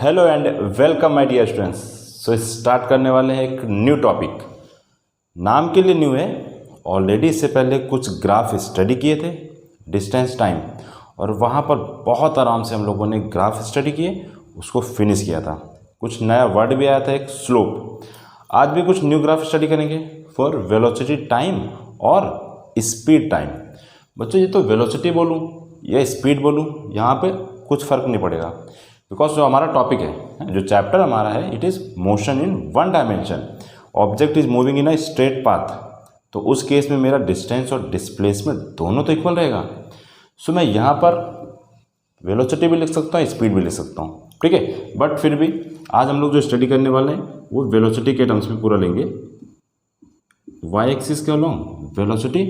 Hello and welcome my dear students. So start करने वाले हैं एक न्यू टॉपिक। नाम के लिए न्यू है, ऑलरेडी इससे पहले कुछ ग्राफ स्टडी किए थे डिस्टेंस टाइम, और वहाँ पर बहुत आराम से हम लोगों ने ग्राफ स्टडी किए, उसको फिनिश किया था। कुछ नया वर्ड भी आया था, एक स्लोप। आज भी कुछ न्यू ग्राफ स्टडी करेंगे फॉर वेलोसिटी टाइम और स्पीड टाइम। बच्चों ये तो वेलोसिटी बोलूँ या स्पीड बोलूँ, यहाँ पे कुछ फ़र्क नहीं पड़ेगा, बिकॉज जो हमारा टॉपिक है, जो चैप्टर हमारा है, it is motion in one dimension. Object is moving in a straight path, तो उस केस में मेरा डिस्टेंस और डिस्प्लेसमेंट दोनों तो इक्वल रहेगा। सो मैं यहाँ पर वेलोसिटी भी लिख सकता हूँ, स्पीड भी लिख सकता हूँ, ठीक है। बट फिर भी आज हम लोग जो स्टडी करने वाले हैं वो वेलोसिटी के टर्म्स में पूरा लेंगे। वाई एक्सिस के along velocity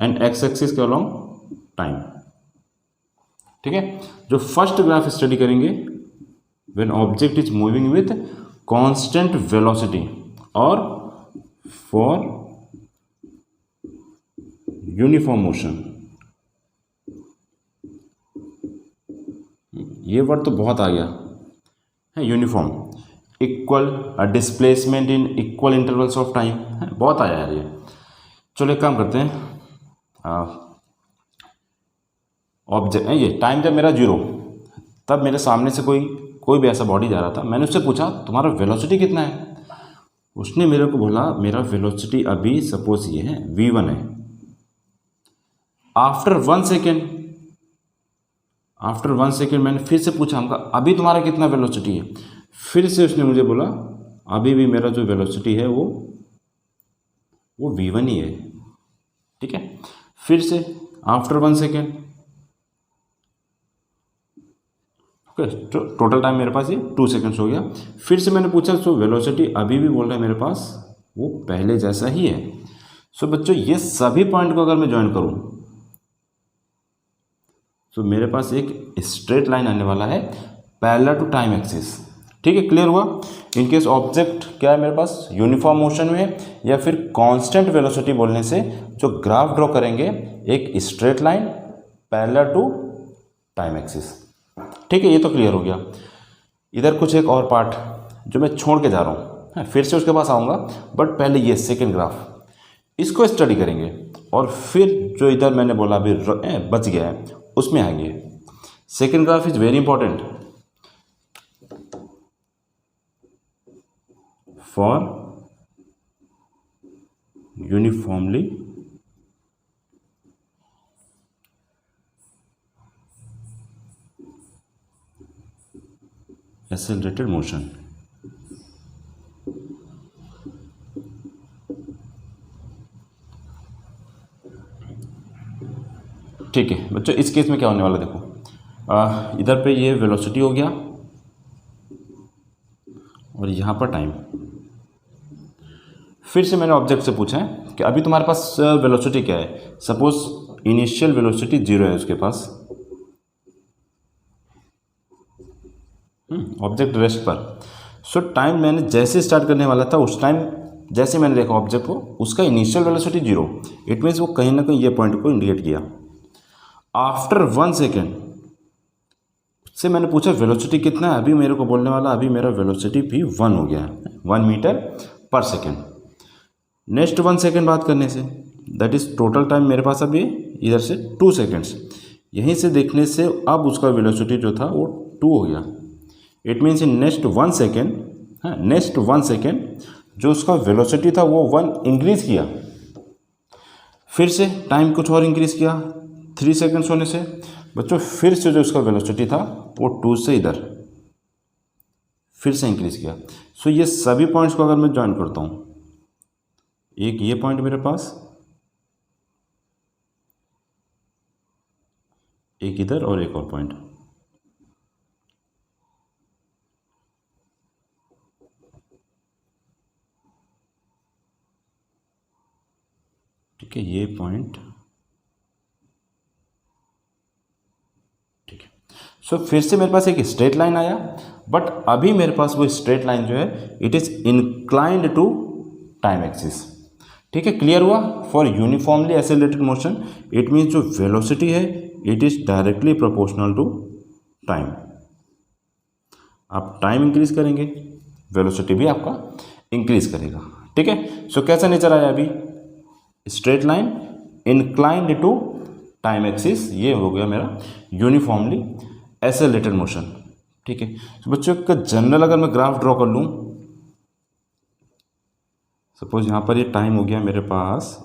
and x axis के अलॉन्ग टाइम, ठीक है। जो फर्स्ट ग्राफ स्टडी करेंगे, when object is moving with constant velocity और for uniform motion। ये वर्ड तो बहुत आ गया है, uniform, equal, displacement in equal intervals of time, बहुत आया है ये। चलो एक काम करते हैं, ऑब्जेक्ट ये टाइम जब मेरा जीरो, तब मेरे सामने से कोई भी ऐसा बॉडी जा रहा था। मैंने उससे पूछा तुम्हारा वेलोसिटी कितना है, उसने मेरे को बोला मेरा वेलोसिटी अभी सपोज ये है v1 है। आफ्टर वन सेकेंड मैंने फिर से पूछा, हमका अभी तुम्हारा कितना वेलोसिटी है। फिर से उसने मुझे बोला अभी भी मेरा जो वेलोसिटी है वो v1 ही है, ठीक है। फिर से आफ्टर 1 सेकेंड, तो टोटल टाइम मेरे पास ये 2 सेकेंड्स हो गया। फिर से मैंने पूछा, सो वेलोसिटी अभी भी बोल रहा है मेरे पास वो पहले जैसा ही है। सो बच्चों ये सभी पॉइंट को अगर मैं ज्वाइन करूं तो मेरे पास एक स्ट्रेट लाइन आने वाला है पैरेलल टू टाइम एक्सिस, ठीक है। क्लियर हुआ। इनकेस ऑब्जेक्ट क्या है मेरे पास, यूनिफॉर्म मोशन में है, या फिर कांस्टेंट वेलोसिटी बोलने से जो ग्राफ ड्रॉ करेंगे एक straight line parallel to time axis, ठीक है। ये तो क्लियर हो गया। इधर कुछ एक और पार्ट जो मैं छोड़ के जा रहा हूँ, फिर से उसके पास आऊँगा, बट पहले ये सेकेंड ग्राफ इसको स्टडी करेंगे, और फिर जो इधर मैंने बोला अभी बच गया है उसमें आएंगे। Second graph is very important for uniformly accelerated motion. ठीक है बच्चों, इस केस में क्या होने वाला देखो, इधर पे ये वेलोसिटी हो गया और यहाँ पर टाइम। फिर से मैंने ऑब्जेक्ट से पूछा है कि अभी तुम्हारे पास वेलोसिटी क्या है। सपोज इनिशियल वेलोसिटी 0 है उसके पास, ऑब्जेक्ट रेस्ट पर। सो टाइम मैंने जैसे स्टार्ट करने वाला था उस टाइम जैसे मैंने देखा ऑब्जेक्ट को, उसका इनिशियल वेलोसिटी 0, इट मीन्स वो कहीं ना कहीं ये पॉइंट को इंडिकेट किया। आफ्टर 1 सेकेंड उससे मैंने पूछा वेलोसिटी कितना है, अभी मेरे को बोलने वाला अभी मेरा वेलोसिटी भी 1 हो गया है, 1 मीटर पर सेकेंड। नेक्स्ट 1 सेकेंड बात करने से, दैट इज टोटल टाइम मेरे पास अभी इधर से 2 सेकेंड्स, यहीं से देखने से अब उसका वेलोसिटी जो था वो 2 हो गया। It means in next 1 second जो उसका वेलोसिटी था वो 1 इंक्रीज किया। फिर से टाइम कुछ और इंक्रीज किया 3 सेकेंड्स होने से। बच्चों फिर से जो उसका वेलोसिटी था वो 2 से इधर फिर से इंक्रीज किया। सो ये सभी पॉइंट्स को अगर मैं ज्वाइन करता हूँ, एक ये पॉइंट मेरे पास, एक इधर और एक और पॉइंट, ठीक है, ये पॉइंट, ठीक है। सो फिर से मेरे पास एक स्ट्रेट लाइन आया, बट अभी मेरे पास वो स्ट्रेट लाइन जो है it is inclined to time axis, ठीक है। क्लियर हुआ। For uniformly accelerated motion it means जो वेलोसिटी है it is directly proportional to time. आप टाइम इंक्रीज करेंगे, वेलोसिटी भी आपका इंक्रीज करेगा। ठीक है, सो कैसा नेचर आया अभी, straight line inclined to time axis, ये हो गया मेरा यूनिफॉर्मली एक्सेलरेटेड मोशन। ठीक है, तो बच्चों का जनरल अगर मैं ग्राफ ड्रॉ कर लूँ, सपोज यहाँ पर ये टाइम हो गया मेरे पास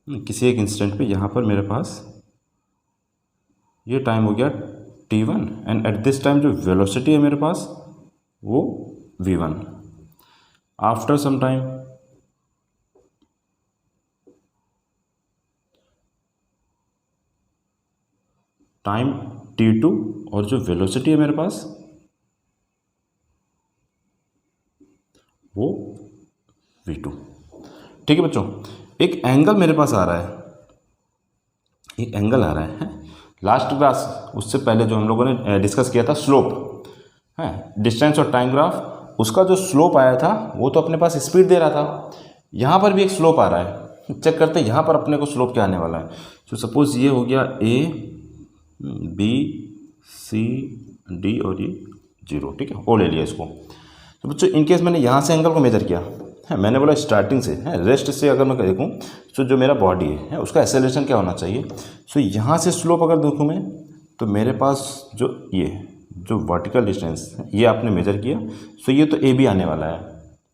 किसी एक इंस्टेंट पे, यहाँ पर मेरे पास ये टाइम हो गया t1 and at this time जो वेलोसिटी है मेरे पास वो v1। After some time time t2 और जो वेलोसिटी है मेरे पास वो v2। ठीक है बच्चों, एक एंगल मेरे पास आ रहा है, एक एंगल आ रहा है लास्ट क्लास, उससे पहले जो हम लोगों ने डिस्कस किया था स्लोप है, डिस्टेंस और टाइम ग्राफ, उसका जो स्लोप आया था वो तो अपने पास स्पीड दे रहा था, यहाँ पर भी एक स्लोप आ रहा है। चेक करते हैं यहाँ पर अपने को स्लोप क्या आने वाला है। तो सपोज ये हो गया A B C D और ये 0। ठीक है, ओ ले लिया इसको। तो बच्चों इनकेस मैंने यहाँ से एंगल को मेजर किया है, मैंने बोला स्टार्टिंग से है, रेस्ट से अगर मैं देखूँ तो जो मेरा बॉडी है उसका एक्सेलरेशन क्या होना चाहिए। सो यहाँ से स्लोप अगर देखूँ मैं, तो मेरे पास जो ये जो वर्टिकल डिस्टेंस है ये आपने मेजर किया, सो ये तो ए बी आने वाला है।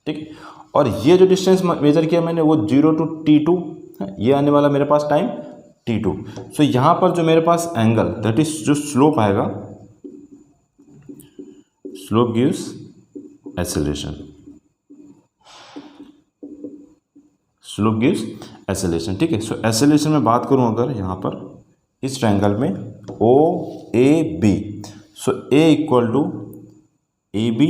ठीक है, और ये जो डिस्टेंस मेजर किया मैंने वो 0 to T2 है, ये आने वाला मेरे पास टाइम T2। सो यहाँ पर जो मेरे पास एंगल दैट इज जो स्लोप आएगा, slope gives acceleration, slope gives acceleration. ठीक है, सो एक्सेलरेशन में बात करूं अगर यहाँ पर इस ट्रायंगल में O A B, so A equal to A B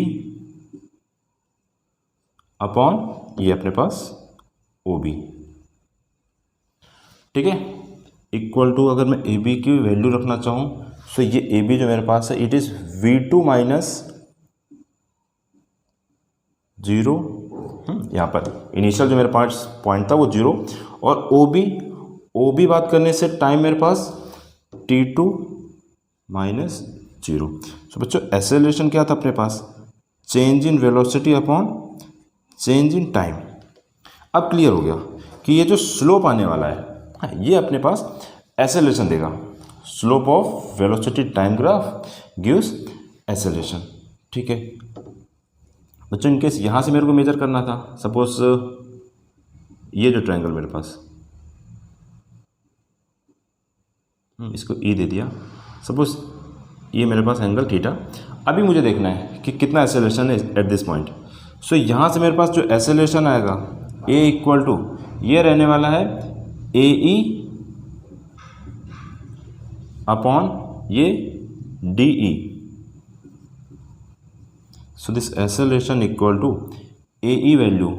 upon ये अपने पास ओ बी। ठीक है, इक्वल टू अगर मैं ए बी की वैल्यू रखना चाहूँ, सो ये ए बी जो मेरे पास है इट इज़ V2 माइनस 0, यहाँ पर इनिशियल जो मेरे पास पॉइंट था वो 0, और ओ बी बात करने से टाइम मेरे पास T2 माइनस 0। सो बच्चों एक्सेलरेशन क्या था अपने पास, change in velocity upon change in time. अब क्लियर हो गया कि ये जो स्लोप आने वाला है ये अपने पास एक्सेलरेशन देगा। Slope of velocity time graph gives acceleration. ठीक है बच्चों, इनकेस यहाँ से मेरे को मेजर करना था, सपोज ये जो ट्रायंगल मेरे पास, इसको ई दे दिया, सपोज ये मेरे पास एंगल थीटा। अभी मुझे देखना है कि कितना एक्सेलरेशन है एट दिस पॉइंट। सो यहाँ से मेरे पास जो एक्सेलरेशन आएगा ए इक्वल टू ये रहने वाला है ए ई अपॉन ये D E. So this acceleration equal to AE value.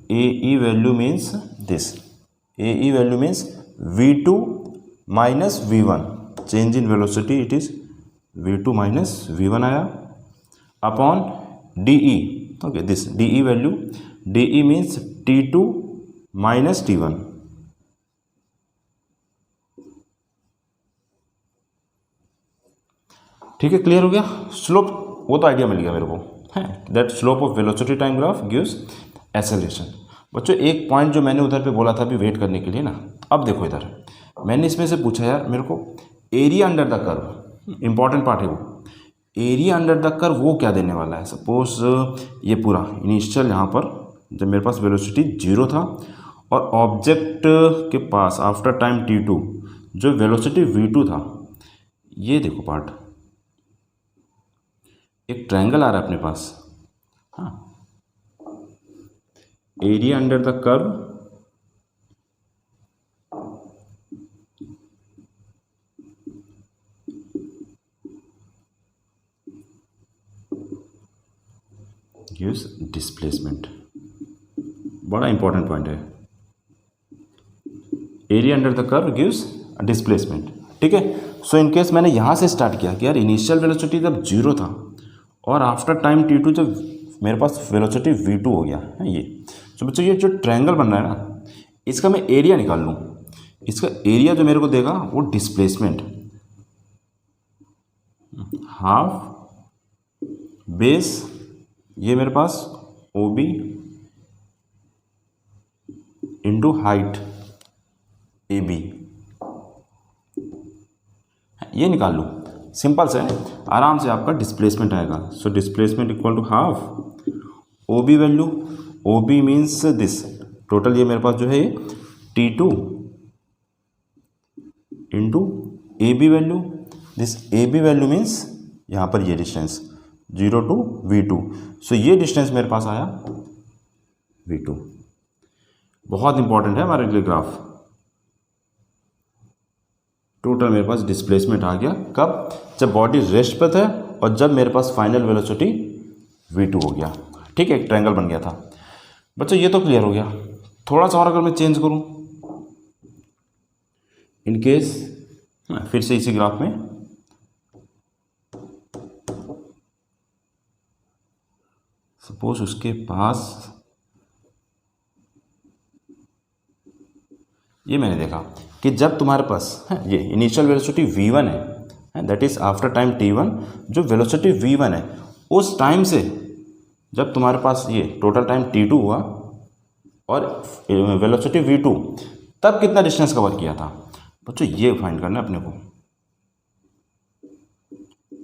AE value means this. AE value means V2 minus V1. Change in velocity it is V2 minus V1 आया upon DE. Okay, this DE value. DE means T2 minus T1. ठीक है, clear हो गया। Slope वो तो idea मिल गया मेरे को है, that slope of velocity time graph gives acceleration. बच्चों एक पॉइंट जो मैंने उधर पे बोला था अभी वेट करने के लिए ना, अब देखो इधर मैंने इसमें से पूछा यार मेरे को area under the curve, important part है वो, एरिया अंडर द कर्व वो क्या देने वाला है। सपोज ये पूरा इनिशियल यहाँ पर जब मेरे पास वेलोसिटी 0 था और ऑब्जेक्ट के पास आफ्टर टाइम T2 जो वेलोसिटी V2 था, ये देखो पार्ट, एक ट्रायंगल आ रहा है अपने पास, हाँ, area under the curve gives displacement. बड़ा इंपॉर्टेंट पॉइंट है, area under the curve gives displacement. ठीक है, सो इनकेस मैंने यहाँ से स्टार्ट किया कि यार इनिशियल वेलोसिटी जब 0 था और आफ्टर टाइम T2 जब मेरे पास वेलोसिटी V2 हो गया है ये। तो बच्चों ये जो ट्रायंगल बन रहा है ना, इसका मैं एरिया निकाल लूँ, इसका एरिया जो मेरे को देगा वो डिस्प्लेसमेंट हाफ बेस ये मेरे पास O B into height A B, ये निकाल लूँ, सिंपल से आराम से आपका डिस्प्लेसमेंट आएगा। So displacement equal to half O B value, O B means this total, ये मेरे पास जो है T2 into A B value, this A B value means यहाँ पर ये डिस्टेंस 0 to V2, सो ये डिस्टेंस मेरे पास आया V2। बहुत इंपॉर्टेंट है हमारे लिए ग्राफ। टोटल मेरे पास डिस्प्लेसमेंट आ गया कब, जब बॉडी रेस्ट पे था और जब मेरे पास फाइनल वेलोसिटी V2 हो गया। ठीक है, एक ट्रायंगल बन गया था। बच्चों ये तो क्लियर हो गया। थोड़ा सा और अगर मैं चेंज करूं, इन केस फिर से इसी ग्राफ में सपोज उसके पास ये मैंने देखा कि जब तुम्हारे पास ये इनिशियल वेलोसिटी v1 है, that is after time t1, जो वेलोसिटी v1 है उस टाइम से जब तुम्हारे पास ये टोटल टाइम t2 हुआ और वेलोसिटी v2, तब कितना डिस्टेंस कवर किया था। बच्चों ये फाइंड करना है अपने को।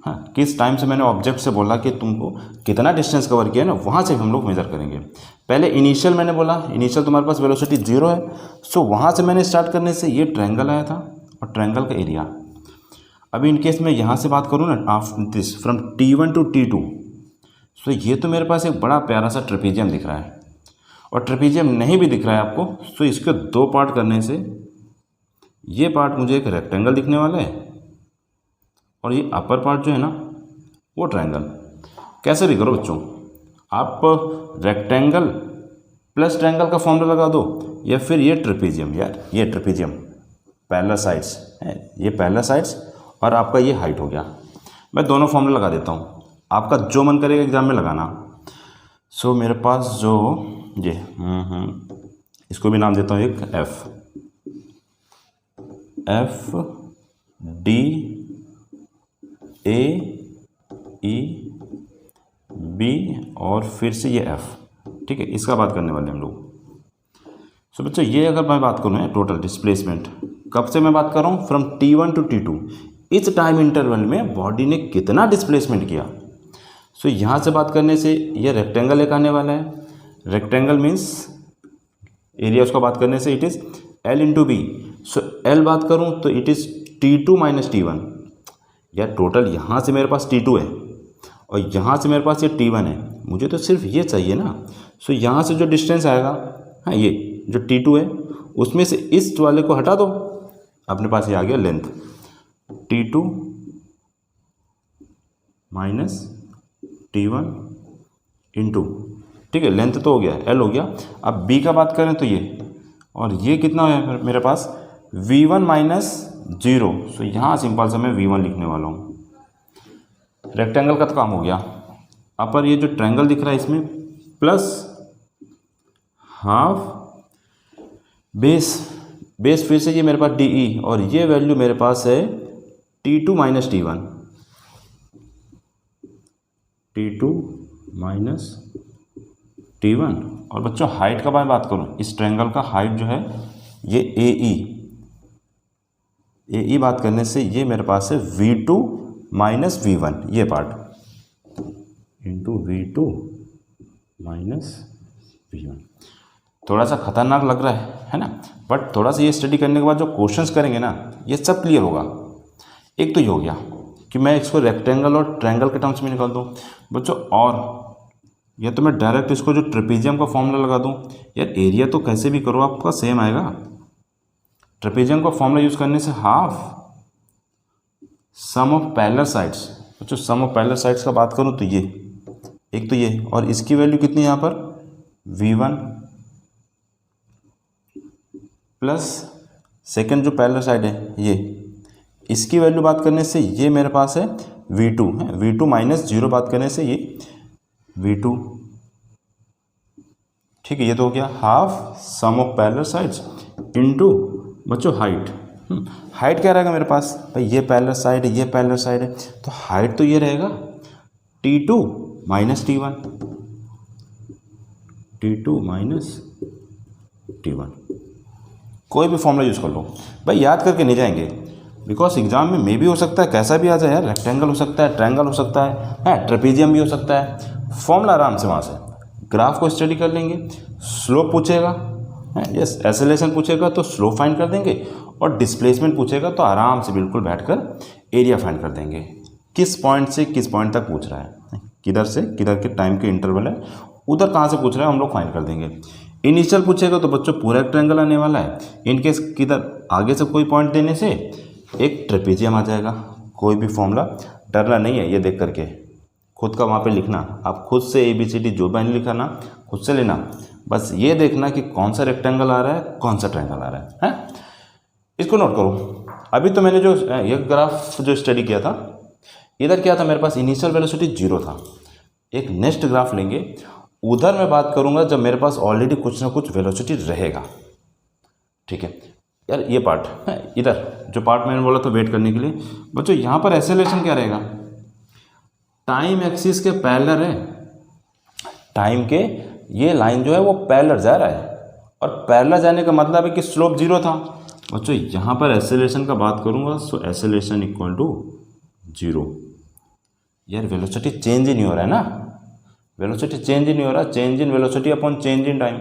हाँ, किस टाइम से मैंने ऑब्जेक्ट से बोला कि तुमको कितना डिस्टेंस कवर किया ना, वहाँ से हम लोग मेजर करेंगे। पहले इनिशियल मैंने बोला, इनिशियल तुम्हारे पास वेलोसिटी 0 है, सो वहाँ से मैंने स्टार्ट करने से ये ट्रायंगल आया था और ट्रायंगल का एरिया। अभी इन केस मैं यहाँ से बात करूँ ना, after this from T1 to T2, सो ये तो मेरे पास एक बड़ा प्यारा सा ट्रेपीजियम दिख रहा है, और ट्रेपीजियम नहीं भी दिख रहा है आपको, सो इसके दो पार्ट करने से ये पार्ट मुझे एक रेक्टेंगल दिखने वाला है और ये अपर पार्ट जो है ना वो ट्रायंगल। कैसे भी करो बच्चों, आप रेक्टेंगल प्लस ट्रायंगल का फॉर्मूला लगा दो, या फिर ये ट्रेपीजियम, यार ये ट्रेपीजियम पैरेलल साइड्स है, ये पैरेलल साइड्स और आपका ये हाइट हो गया। मैं दोनों फॉर्मूला लगा देता हूँ, आपका जो मन करेगा एग्जाम में लगाना। सो मेरे पास जो ये इसको भी नाम देता हूँ एक F D A E B और फिर से ये एफ, ठीक है, इसका बात करने वाले हम लोग। सो बच्चों ये अगर मैं बात करूँ टोटल डिस्प्लेसमेंट, कब से मैं बात कर रहा हूँ, फ्रॉम T1 to T2, इस टाइम इंटरवल में बॉडी ने कितना डिस्प्लेसमेंट किया। सो यहाँ से बात करने से ये रेक्टेंगल एक आने वाला है, रेक्टेंगल मीन्स एरिया, उसका बात करने से it is L into B. So L बात करूँ तो it is T2 minus T1, यार टोटल यहाँ से मेरे पास T2 है और यहाँ से मेरे पास ये T1 है, मुझे तो सिर्फ ये चाहिए ना। सो यहाँ से जो डिस्टेंस आएगा, हाँ ये जो T2 है उसमें से इस वाले को हटा दो, अपने पास ये आ गया length T2 minus T1 into, ठीक है, लेंथ तो हो गया, L हो गया। अब B का बात करें तो ये, और ये कितना है मेरे पास V1 माइनस 0। सो यहाँ सिंपल से मैं V1 लिखने वाला हूँ। रेक्टेंगल का तो काम हो गया। अपर ये जो ट्रायंगल दिख रहा है इसमें प्लस हाफ बेस, बेस फिर से ये मेरे पास DE और ये वैल्यू मेरे पास है T2 minus T1, T2 minus T1। और बच्चों हाइट का मैं बात करूँ, इस ट्रायंगल का हाइट जो है ये AE बात करने से ये मेरे पास है V2 माइनस V1, ये part into V2 minus V1। थोड़ा सा खतरनाक लग रहा है ना, बट थोड़ा सा ये स्टडी करने के बाद जो क्वेश्चंस करेंगे ना ये सब क्लियर होगा। एक तो ये हो गया कि मैं इसको रेक्टेंगल और ट्रायंगल के टर्म्स में निकाल दूँ बच्चों, और या तो मैं डायरेक्ट इसको जो ट्रेपीजियम का फॉर्मूला लगा दूँ। यार एरिया तो कैसे भी करो आपका सेम आएगा। ट्रेपीजियम का फॉर्मूला यूज़ करने से half sum of parallel sides, बच्चों सम ऑफ पैरेलल साइड्स का बात करूँ तो ये एक तो ये, और इसकी वैल्यू कितनी यहाँ पर V1 प्लस सेकेंड जो पैरेलल साइड है ये, इसकी वैल्यू बात करने से ये मेरे पास है V2 है, V2 माइनस 0 बात करने से ये V2, ठीक है। ये तो हो गया half sum of parallel sides into बच्चों हाइट, हाइट क्या रहेगा मेरे पास भाई, ये पैरेलल साइड है, ये पैरेलल साइड है, तो हाइट तो ये रहेगा T2 minus T1, T2 minus T1। कोई भी फॉर्मूला यूज़ कर लो भाई, याद करके नहीं जाएंगे, बिकॉज एग्जाम में मे भी हो सकता है कैसा भी आ जाए यार, रेक्टेंगल हो सकता है, ट्रायंगल हो सकता है, ट्रेपेजियम भी हो सकता है। फॉर्मूला आराम से वहाँ से ग्राफ को स्टडी कर लेंगे, स्लोप पूछेगा यस, एक्सेलरेशन पूछेगा तो स्लोप फाइंड कर देंगे, और डिस्प्लेसमेंट पूछेगा तो आराम से बिल्कुल बैठकर एरिया फाइंड कर देंगे। किस पॉइंट से किस पॉइंट तक पूछ रहा है, किधर से किधर के टाइम के इंटरवल है, उधर कहाँ से पूछ रहा है हम लोग फाइंड कर देंगे। इनिशियल पूछेगा तो बच्चों पूरा एक ट्रायंगल आने वाला है, इनकेस किधर आगे से कोई पॉइंट देने से एक ट्रेपेजियम आ जाएगा। कोई भी फॉर्मूला डरना नहीं है, ये देख करके खुद का वहाँ पे लिखना, आप खुद से ABCD जो मैंने लिखा ना खुद से लेना, बस ये देखना कि कौन सा रेक्टेंगल आ रहा है, कौन सा ट्रायंगल आ रहा है। इसको नोट करो। अभी तो मैंने जो ये ग्राफ जो स्टडी किया था, इधर क्या था मेरे पास, इनिशियल वेलोसिटी 0 था। एक नेक्स्ट ग्राफ लेंगे, उधर मैं बात करूंगा जब मेरे पास ऑलरेडी कुछ ना कुछ वेलोसिटी रहेगा। ठीक है यार, ये पार्ट है, इधर जो पार्ट मैंने बोला था वेट करने के लिए, बच्चों यहाँ पर एक्सेलरेशन क्या रहेगा, टाइम एक्सिस के पैरेलल है, टाइम के ये लाइन जो है वो पैरेलल जा रहा है, और पैरेलल जाने का मतलब है कि स्लोप 0 था। बच्चों यहाँ पर एक्सेलरेशन का बात करूँगा, सो एक्सेलरेशन इक्वल टू 0। यार वेलोसिटी चेंज ही नहीं हो रहा है ना, वेलोसिटी चेंज ही नहीं हो रहा, change in velocity upon change in time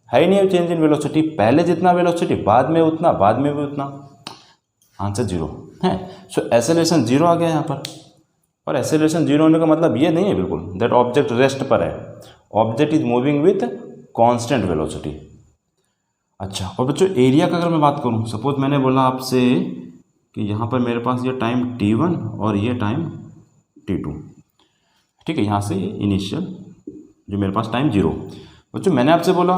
है ही नहीं है। चेंज इन वेलोसिटी पहले जितना वेलोसिटी बाद में उतना, बाद में भी उतना, आंसर 0 है। सो एक्सेलरेशन 0 आ गया यहाँ पर, और एक्सेलरेशन 0 होने का मतलब ये नहीं है बिल्कुल दैट ऑब्जेक्ट रेस्ट पर है, object is moving with constant velocity. अच्छा, और बच्चों एरिया का अगर मैं बात करूँ, सपोज मैंने बोला आपसे कि यहाँ पर मेरे पास ये टाइम T1 और ये टाइम T2, ठीक है, यहाँ से इनिशियल जो मेरे पास टाइम 0। बच्चों मैंने आपसे बोला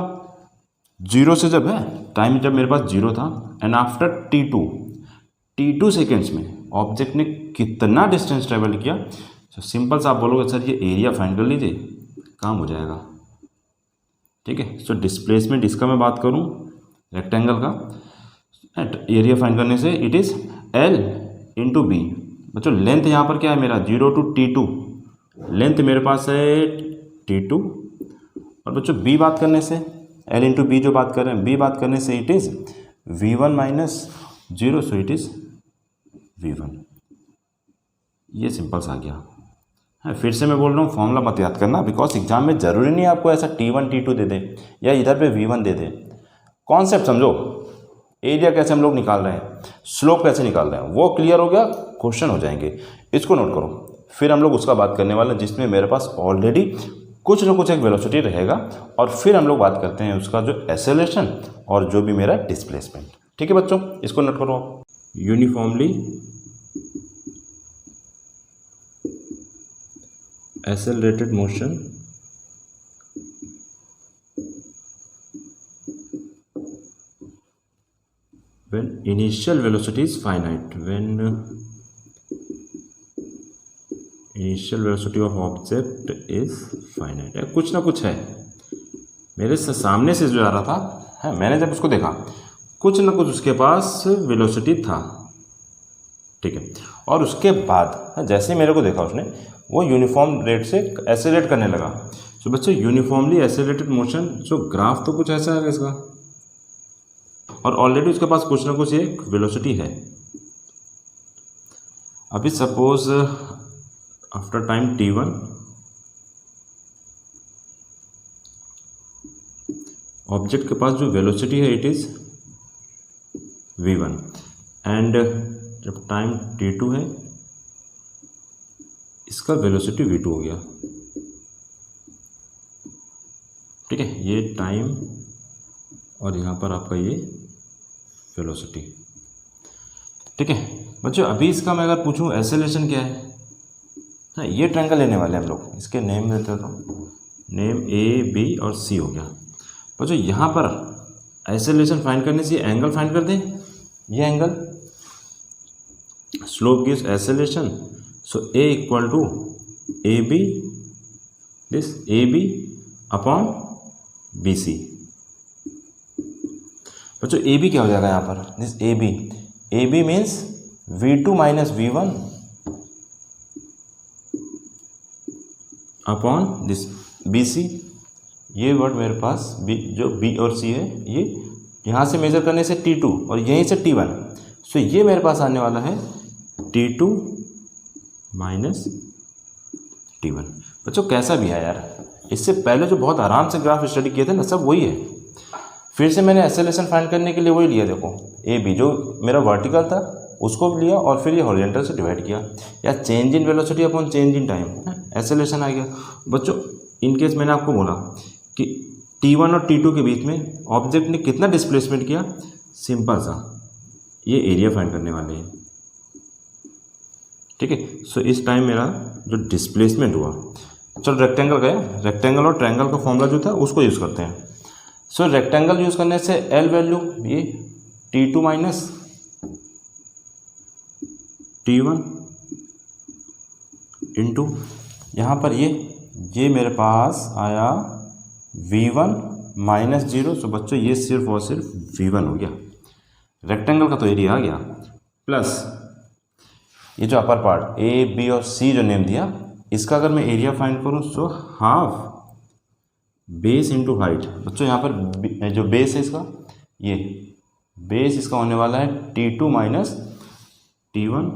0 से जब है टाइम जब मेरे पास 0 था, एंड आफ्टर T2 सेकेंड्स में ऑब्जेक्ट ने कितना डिस्टेंस ट्रेवल किया। तो सिंपल सा आप बोलोगे सर ये एरिया फाइंड कर लीजिए, काम हो जाएगा। ठीक है, सो डिस्प्लेसमेंट इसका मैं बात करूँ रेक्टेंगल का, एरिया फाइंड करने से it is L into B. बच्चों लेंथ यहाँ पर क्या है मेरा 0 to T2, लेंथ मेरे पास है T2, और बच्चों B बात करने से L इंटू बी जो बात कर रहे हैं, B बात करने से it is V1 minus 0, so it is V1। ये सिंपल सा आ गया है। फिर से मैं बोल रहा हूँ फॉर्मूला मत याद करना, बिकॉज एग्जाम में ज़रूरी नहीं आपको ऐसा T1 T2 दे दे या इधर पे V1 दे दे। कॉन्सेप्ट समझो, एरिया कैसे हम लोग निकाल रहे हैं, स्लोप कैसे निकाल रहे हैं, वो क्लियर हो गया, क्वेश्चन हो जाएंगे। इसको नोट करो, फिर हम लोग उसका बात करने वाले हैं जिसमें मेरे पास ऑलरेडी कुछ ना कुछ एक वेलोसिटी रहेगा, और फिर हम लोग बात करते हैं उसका जो एक्सेलरेशन और जो भी मेरा डिस्प्लेसमेंट। ठीक है बच्चों, इसको नोट करो आप। Uniformly accelerated motion when initial velocity is finite, when initial velocity of object is finite। है कुछ ना कुछ है मेरे सामने से जो आ रहा था है, मैंने जब उसको देखा कुछ ना कुछ उसके पास वेलोसिटी था। ठीक है, और उसके बाद जैसे मेरे को देखा उसने, वो यूनिफॉर्म रेट से एक्सेलरेट करने लगा। तो बच्चों यूनिफॉर्मली एक्सेलरेटेड मोशन, जो ग्राफ तो कुछ ऐसा है इसका, और ऑलरेडी उसके पास कुछ ना कुछ एक वेलोसिटी है। अभी suppose after time T1 object के पास जो वेलोसिटी है इट इज V1, एंड जब टाइम T2 है इसका वेलोसिटी V2 हो गया। ठीक है, ये टाइम और यहाँ पर आपका ये वेलोसिटी। ठीक है बच्चों, अभी इसका मैं अगर पूछूं एक्सेलरेशन क्या है, हाँ ये ट्रायंगल लेने वाले हम लोग, इसके नेम देते तो नेम A B और C हो गया। बच्चों यहाँ पर एक्सेलरेशन फाइंड करने से एंगल फाइंड कर दें, ये angle slope gives acceleration, so A equal to AB, this AB upon BC। बच्चों AB क्या हो जाएगा यहाँ पर, this AB, A B means V2 minus V1 upon this BC। ये वर्ड मेरे पास जो B और C है, ये यहाँ से मेजर करने से T2 और यहीं से T1, सो ये मेरे पास आने वाला है T2 माइनस T1। बच्चों कैसा भी है यार, इससे पहले जो बहुत आराम से ग्राफ स्टडी किए थे ना, सब वही है। फिर से मैंने एक्सेलरेशन फाइंड करने के लिए वही लिया, देखो ए बी जो मेरा वर्टिकल था उसको भी लिया और फिर ये हॉरिजॉन्टल से डिवाइड किया, या change in velocity upon change in time, acceleration आ गया। बच्चों इन केस मैंने आपको बोला कि T1 और T2 के बीच में ऑब्जेक्ट ने कितना डिस्प्लेसमेंट किया, सिंपल सा ये एरिया फाइंड करने वाले हैं, ठीक है। सो इस टाइम मेरा जो डिस्प्लेसमेंट हुआ, चलो रेक्टेंगल गए, रेक्टेंगल और ट्रायंगल का फॉर्मूला जो था उसको यूज़ करते हैं। सो रेक्टेंगल यूज़ करने से एल वैल्यू ये T2 माइनस T1 इंटू यहाँ पर ये मेरे पास आया V1 माइनस 0। सो बच्चों ये सिर्फ और सिर्फ V1 हो गया, रेक्टेंगल का तो एरिया आ गया, प्लस ये जो अपर पार्ट A B और C जो नेम दिया, इसका अगर मैं एरिया फाइंड करूँ so half base into height. बच्चों यहाँ पर जो बेस है इसका, ये बेस इसका होने वाला है T2 माइनस T1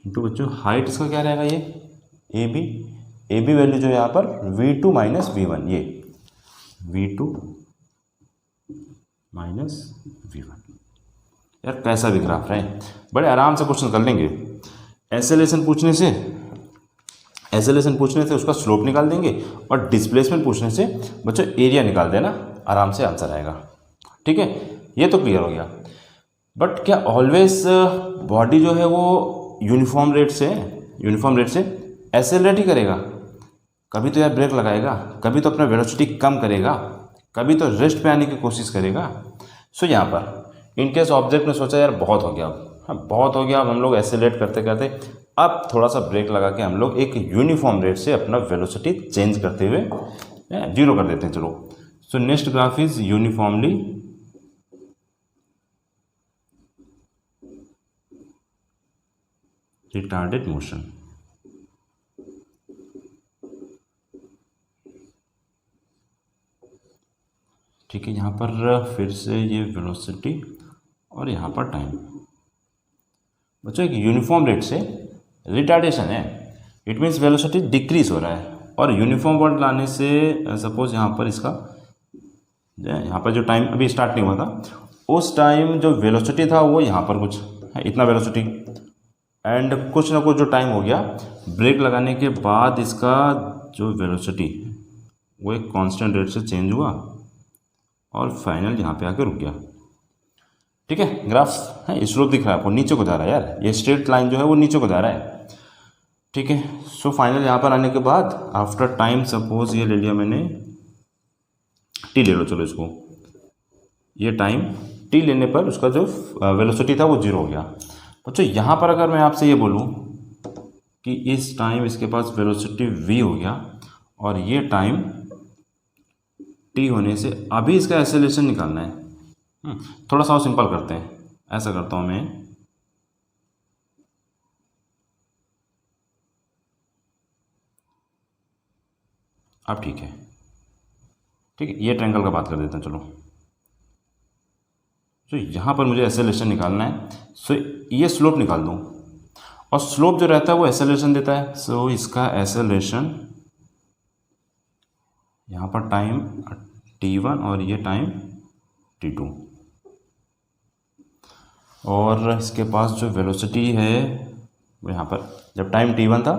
इंटू बच्चों हाइट इसका क्या रहेगा, ये ए बी वैल्यू जो है यहाँ पर V2 माइनस V1, ये V2 माइनस V1। यार कैसा भी ग्राफ रहे, बड़े आराम से क्वेश्चन कर लेंगे। एक्सेलरेशन पूछने से उसका स्लोप निकाल देंगे, और डिस्प्लेसमेंट पूछने से बच्चों एरिया निकाल देना, आराम से आंसर आएगा, ठीक है। ये तो क्लियर हो गया। बट क्या ऑलवेज बॉडी जो है वो यूनिफॉर्म रेट से एक्सेलरेट ही करेगा? कभी तो यार ब्रेक लगाएगा, कभी तो अपना वेलोसिटी कम करेगा, कभी तो रेस्ट पे आने की कोशिश करेगा। सो यहाँ पर इनकेस ऑब्जेक्ट ने सोचा यार बहुत हो गया, बहुत हो गया, अब हम लोग एक्सेलरेट करते करते अब थोड़ा सा ब्रेक लगा के हम लोग एक यूनिफॉर्म रेट से अपना वेलोसिटी चेंज करते हुए 0 कर देते हैं। चलो, so next graph is uniformly retarded motion. ठीक है, यहाँ पर फिर से ये वेलोसिटी और यहाँ पर टाइम। बच्चों एक यूनिफॉर्म रेट से रिटार्डेशन है, इट मीन्स वेलोसिटी डिक्रीज हो रहा है, और यूनिफॉर्म वर्ड लाने से सपोज यहाँ पर इसका यहाँ पर जो टाइम अभी स्टार्ट नहीं हुआ था, उस टाइम जो वेलोसिटी था वो यहाँ पर कुछ है, इतना वेलोसिटी, एंड कुछ ना कुछ जो टाइम हो गया ब्रेक लगाने के बाद इसका जो वेलोसिटी वो एक कांस्टेंट रेट से चेंज हुआ और फाइनल यहाँ पे आके रुक गया। ठीक है, ग्राफ है, स्लोप दिख रहा है आपको, नीचे को जा रहा है यार, ये स्ट्रेट लाइन जो है वो नीचे को जा रहा है। ठीक है, सो फाइनल यहाँ पर आने के बाद आफ्टर टाइम सपोज ये ले लिया मैंने टी, ले लो चलो इसको, ये टाइम टी लेने पर उसका जो वेलोसिटी था वो 0 हो गया। बच्चों यहाँ पर अगर मैं आपसे ये बोलूँ कि इस टाइम इसके पास वेलोसिटी v हो गया और ये टाइम t होने से अभी इसका एक्सेलरेशन निकालना है, थोड़ा सा और सिंपल करते हैं, ऐसा करता हूँ मैं, अब ठीक है, ठीक है, ये ट्रायंगल का बात कर देते हैं। चलो, तो यहाँ पर मुझे एक्सेलरेशन निकालना है, सो ये स्लोप निकाल दूँ, और स्लोप जो रहता है वो एक्सेलरेशन देता है, सो इसका एक्सेलरेशन यहाँ पर टाइम t1 और ये टाइम t2, और इसके पास जो वेलोसिटी है वो यहाँ पर जब टाइम t1 था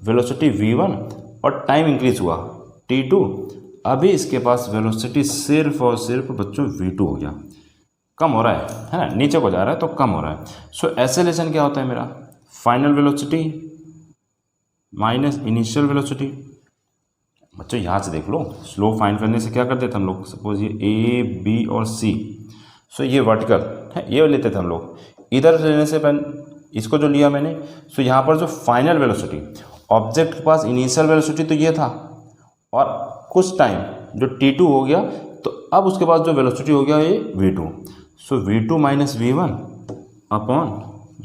वेलोसिटी v1 और टाइम इंक्रीज हुआ t2, अभी इसके पास वेलोसिटी सिर्फ और सिर्फ बच्चों v2 हो गया, कम हो रहा है ना, नीचे को जा रहा है तो कम हो रहा है। सो एक्सेलरेशन क्या होता है मेरा, final velocity minus initial velocity. बच्चों यहाँ से देख लो, स्लोप फाइंड करने से क्या करते थे हम लोग, सपोज ये ए बी और सी, सो ये वर्टिकल है, ये लेते थे हम लोग, इधर लेने से पहले इसको जो लिया मैंने, सो यहाँ पर जो फाइनल वेलोसिटी, ऑब्जेक्ट के पास इनिशियल वेलोसिटी तो ये था, और कुछ टाइम जो t2 हो गया तो अब उसके बाद जो वेलोसिटी हो गया ये v2, सो v2 माइनस v1 अपॉन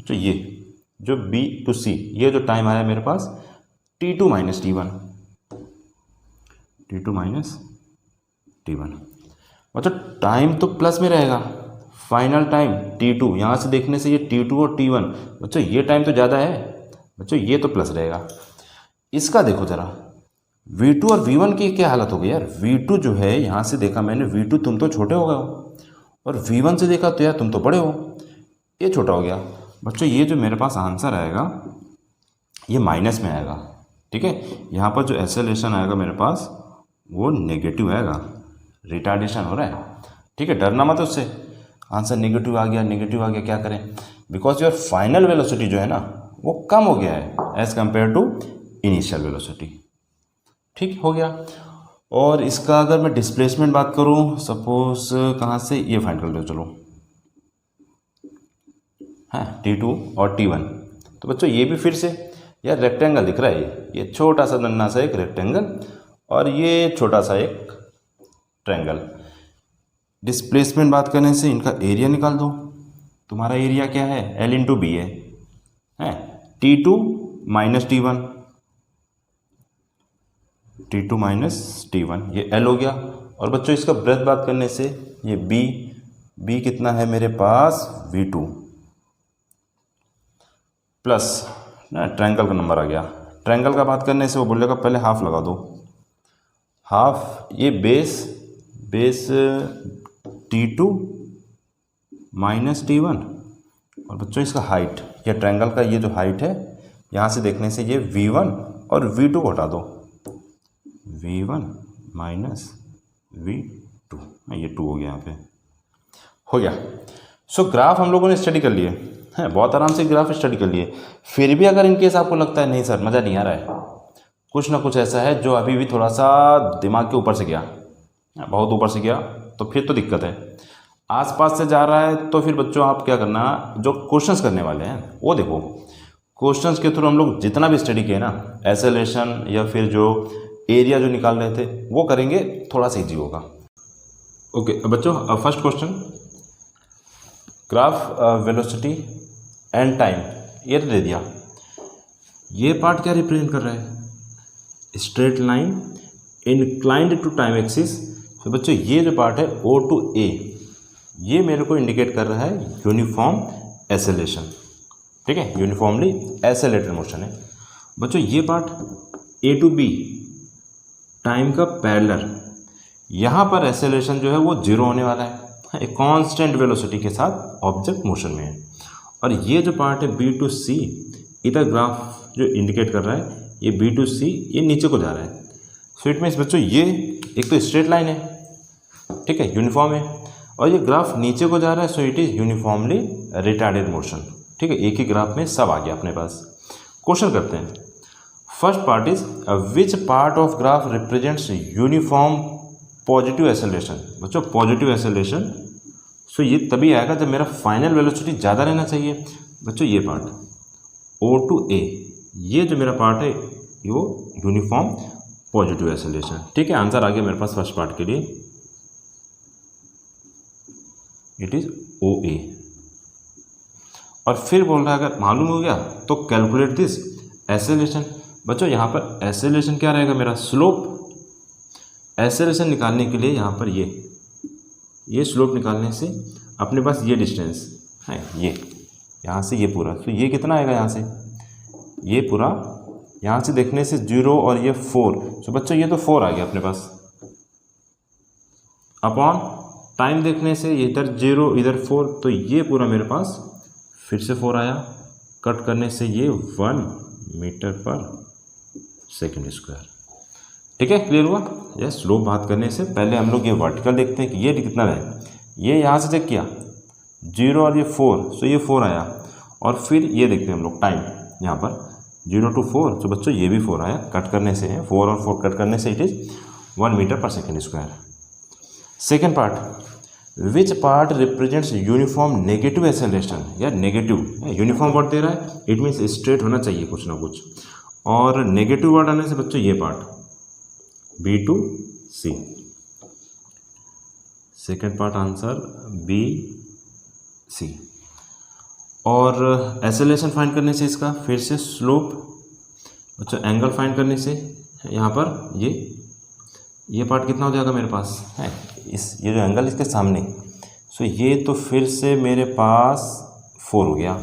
तो ये जो b टू c, ये जो टाइम आया मेरे पास t2 minus t1, t2 minus t1, मतलब टाइम तो प्लस में रहेगा, फाइनल टाइम t2, यहाँ से देखने से ये t2 और t1, बच्चों ये टाइम तो ज़्यादा है, बच्चों ये तो प्लस रहेगा। इसका देखो ज़रा v2 और v1 की क्या हालत हो गई यार, v2 जो है यहाँ से देखा मैंने, v2 तुम तो छोटे हो गए हो, और v1 से देखा तो यार तुम तो बड़े हो, ये छोटा हो गया। बच्चों ये जो मेरे पास आंसर आएगा ये माइनस में आएगा, ठीक है। यहाँ पर जो एक्सेलरेशन आएगा मेरे पास वो नेगेटिव आएगा, रिटार्डेशन हो रहा है, ठीक है। डरना मत उससे, आंसर नेगेटिव आ गया, क्या करें, बिकॉज योर फाइनल वेलोसिटी जो है ना वो कम हो गया है as compare to initial velocity, ठीक हो गया। और इसका अगर मैं डिस्प्लेसमेंट बात करूं, सपोज कहाँ से ये फाइंड कर लो, चलो हाँ t2 और t1, तो बच्चों ये भी फिर से यार रेक्टेंगल दिख रहा है, ये छोटा सा नन्हा सा एक रेक्टेंगल और ये छोटा सा एक ट्रायंगल। डिस्प्लेसमेंट बात करने से इनका एरिया निकाल दो, तुम्हारा एरिया क्या है L इंटू बी है t2 minus t1, t2 minus t1, ये L हो गया। और बच्चों इसका ब्रेथ बात करने से ये b कितना है मेरे पास v2 प्लस ना ट्रायंगल का नंबर आ गया, ट्रायंगल का बात करने से वो बोलेगा पहले हाफ लगा दो, हाफ ये बेस t2 माइनस t1, और बच्चों इसका हाइट, ये ट्रायंगल का ये जो हाइट है यहाँ से देखने से ये v1 और v2 को हटा दो, v1 माइनस v2, ये 2 हो गया, यहाँ पे हो गया। सो ग्राफ हम लोगों ने स्टडी कर लिए हैं, बहुत आराम से ग्राफ स्टडी कर लिए। फिर भी अगर इनकेस आपको लगता है नहीं सर मज़ा नहीं आ रहा है, कुछ ना कुछ ऐसा है जो अभी भी थोड़ा सा दिमाग के ऊपर से गया, बहुत ऊपर से गया, तो फिर तो दिक्कत है। आसपास से जा रहा है तो फिर बच्चों आप क्या करना, जो क्वेश्चंस करने वाले हैं वो देखो, क्वेश्चंस के थ्रू हम लोग जितना भी स्टडी किए ना, एक्सेलरेशन या फिर जो एरिया जो निकाल रहे थे वो करेंगे, थोड़ा सा ईजी होगा। ओके बच्चों, first question, graph velocity and time, ये दे दिया, ये पार्ट क्या रिप्रेजेंट कर रहा है, straight line inclined to time axis. तो बच्चों ये जो पार्ट है O टू A, ये मेरे को इंडिकेट कर रहा है यूनिफॉर्म एक्सेलरेशन, ठीक है, यूनिफॉर्मली एक्सेलरेटेड मोशन है। बच्चों ये part A to B time का पैरेलल, यहाँ पर एक्सेलरेशन जो है वो जीरो होने वाला है, एक कांस्टेंट वेलोसिटी के साथ ऑब्जेक्ट मोशन में है। और ये जो पार्ट है B टू C, इधर ग्राफ जो इंडिकेट कर रहा है ये B टू C, ये नीचे को जा रहा है। सो इट मीन्स बच्चों ये एक तो स्ट्रेट लाइन है, ठीक है, यूनिफॉर्म है, और ये ग्राफ नीचे को जा रहा है, so it is uniformly retarded motion, ठीक है। एक ही ग्राफ में सब आ गया अपने पास। क्वेश्चन करते हैं, first part is which part of graph represents uniform positive acceleration. बच्चों पॉजिटिव एक्सेलरेशन, सो ये तभी आएगा जब मेरा फाइनल वेलोसिटी ज़्यादा रहना चाहिए। बच्चों ये पार्ट O टू A, ये जो मेरा पार्ट है वो यूनिफॉर्म पॉजिटिव एक्सेलरेशन, ठीक है। आंसर आ गया मेरे पास फर्स्ट पार्ट के लिए, इट इज OA। और फिर बोल रहा है अगर मालूम हो गया तो कैलकुलेट दिस एक्सेलरेशन। बच्चों यहाँ पर एक्सेलरेशन क्या रहेगा मेरा, स्लोप। एक्सेलरेशन निकालने के लिए यहाँ पर ये स्लोप निकालने से अपने पास ये डिस्टेंस है, ये यहाँ से ये पूरा, तो ये कितना आएगा यहाँ से, ये पूरा यहाँ से देखने से 0 और ये 4, तो बच्चों ये तो 4 आ गया अपने पास, अपॉन टाइम देखने से इधर 0 इधर 4, तो ये पूरा मेरे पास फिर से 4 आया, कट करने से ये 1 मीटर पर सेकेंड स्क्वायर, ठीक है। क्लियर हुआ। यह स्लोप बात करने से पहले हम लोग ये वर्टिकल देखते हैं कि ये कितना है, ये यहाँ से चेक किया 0 और ये 4, सो ये 4 आया, और फिर ये देखते हैं हम लोग टाइम यहाँ पर 0 to 4, तो बच्चों ये भी 4 आया, कट करने से 4 और 4 कट करने से इट इज़ 1 मीटर पर second square. Second part, which part represents uniform negative acceleration. यार नेगेटिव, यूनिफॉर्म वर्ड दे रहा है, इट मीन्स स्ट्रेट होना चाहिए कुछ ना कुछ, और नेगेटिव वर्ड आने से बच्चों ये part B to C। Second part answer B C. और एक्सेलरेशन फाइंड करने से इसका फिर से स्लोप, अच्छा एंगल फाइंड करने से यहाँ पर ये पार्ट कितना हो जाएगा मेरे पास है, ये जो एंगल इसके सामने, सो ये तो फिर से मेरे पास 4 हो गया।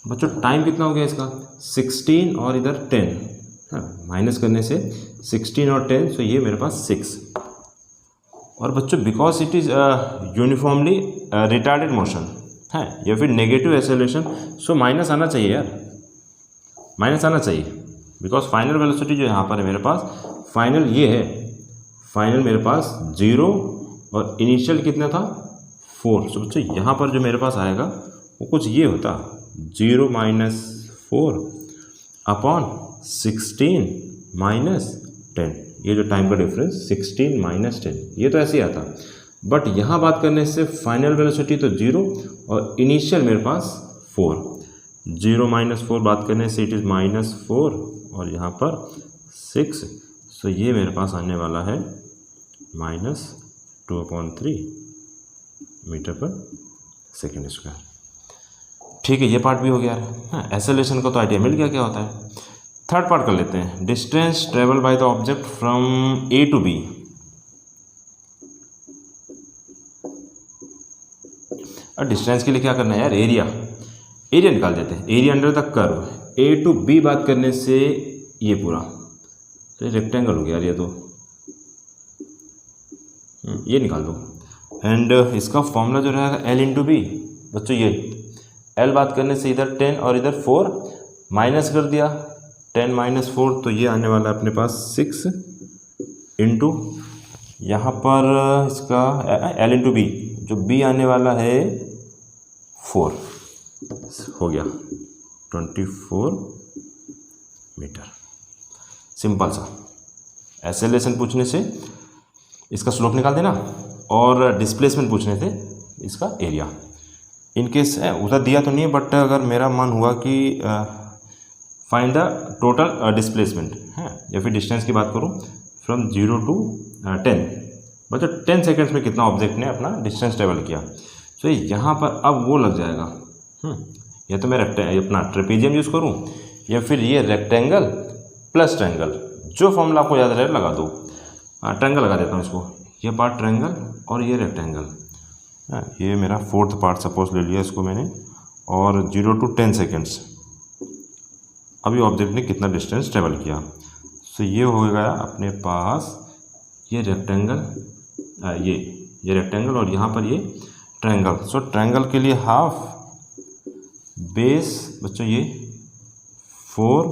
बच्चों टाइम कितना हो गया इसका 16 और इधर 10, माइनस करने से 16 और 10, सो ये मेरे पास 6। और बच्चों because it is uniformly retarded motion है या फिर नेगेटिव एक्सेलरेशन, सो माइनस आना चाहिए यार, माइनस आना चाहिए बिकॉज फाइनल वेलोसिटी जो यहाँ पर है मेरे पास, फाइनल ये है, फाइनल मेरे पास 0 और इनिशियल कितना था 4। सो बच्चों यहाँ पर जो मेरे पास आएगा वो कुछ ये होता 0 - 4 अपॉन 16 - 10, ये जो टाइम का डिफरेंस 16 - 10, ये तो ऐसे ही आता। बट यहाँ बात करने से फाइनल वेलोसिटी तो 0 और इनिशियल मेरे पास 4, 0 - 4 बात करने से इट इज़ -4 और यहाँ पर 6, सो ये मेरे पास आने वाला है -2/3 मीटर पर सेकेंड स्क्वायर। ठीक है, ये पार्ट भी हो गया है। एक्सेलरेशन का तो आइडिया मिल गया क्या होता है। थर्ड पार्ट कर लेते हैं, distance travel by the object from A to B. और डिस्टेंस के लिए क्या करना है यार, एरिया निकाल देते हैं। Area under the curve A to B बात करने से ये पूरा रेक्टेंगल हो गया यार, ये तो ये निकाल दो। एंड इसका फॉर्मूला जो रहेगा L × B। बच्चों ये L बात करने से इधर 10 और इधर 4 माइनस कर दिया, 10 - 4 तो ये आने वाला है अपने पास 6 इंटू यहाँ पर इसका L × B, जो B आने वाला है 4, हो गया 24 मीटर। सिंपल सा एक्सेलरेशन पूछने से इसका स्लोप निकाल देना और डिस्प्लेसमेंट पूछने से इसका एरिया। इनकेस उधर दिया तो नहीं है, बट अगर मेरा मन हुआ कि फाइंड द टोटल डिस्प्लेसमेंट है या फिर डिस्टेंस की बात करूँ फ्रॉम 0 to 10, बच्चों 10 सेकेंड्स में कितना ऑब्जेक्ट ने अपना डिस्टेंस ट्रेवल किया। सो यहाँ पर अब वो लग जाएगा, या तो मैं अपना ट्रेपेजियम यूज़ करूँ या फिर ये रेक्टेंगल प्लस ट्रायंगल, जो फॉर्मूला आपको याद रहे लगा दो। ट्रायंगल लगा देता हूँ इसको, ये पार्ट ट्रायंगल और ये रेक्टेंगल, ये मेरा फोर्थ पार्ट सपोज ले लिया इसको मैंने, और 0 to 10 सेकेंड्स अभी ऑब्जेक्ट ने कितना डिस्टेंस ट्रेवल किया। सो ये हो गया अपने पास ये रेक्टेंगल, ये रेक्टेंगल और यहाँ पर ये ट्रायंगल। सो ट्रायंगल के लिए हाफ बेस बच्चों ये 4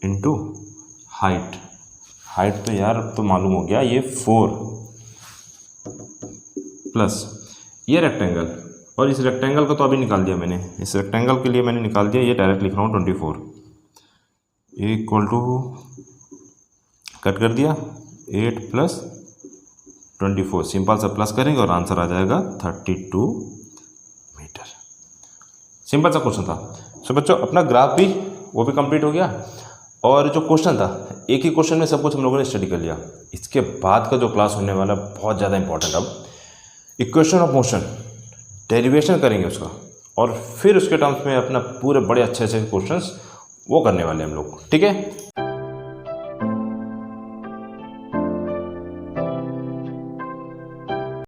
इंटू हाइट तो यार अब तो मालूम हो गया, ये 4 प्लस ये रेक्टेंगल, और इस रेक्टेंगल को तो अभी निकाल दिया मैंने, इस रेक्टेंगल के लिए मैंने निकाल दिया, ये डायरेक्ट लिख रहा हूँ 24 इक्वल टू कट कर दिया 8 + 24, सिंपल सा प्लस करेंगे और आंसर आ जाएगा 32 मीटर। सिंपल सा क्वेश्चन था। सो बच्चों अपना ग्राफ भी वो भी कंप्लीट हो गया, और जो क्वेश्चन था एक ही क्वेश्चन में सब कुछ हम लोगों ने स्टडी कर लिया। इसके बाद का जो क्लास होने वाला बहुत ज़्यादा इंपॉर्टेंट, अब इक्वेशन ऑफ मोशन डेरिवेशन करेंगे उसका, और फिर उसके टर्म्स में अपना पूरे बड़े अच्छे क्वेश्चंस वो करने वाले हम लोग। ठीक है।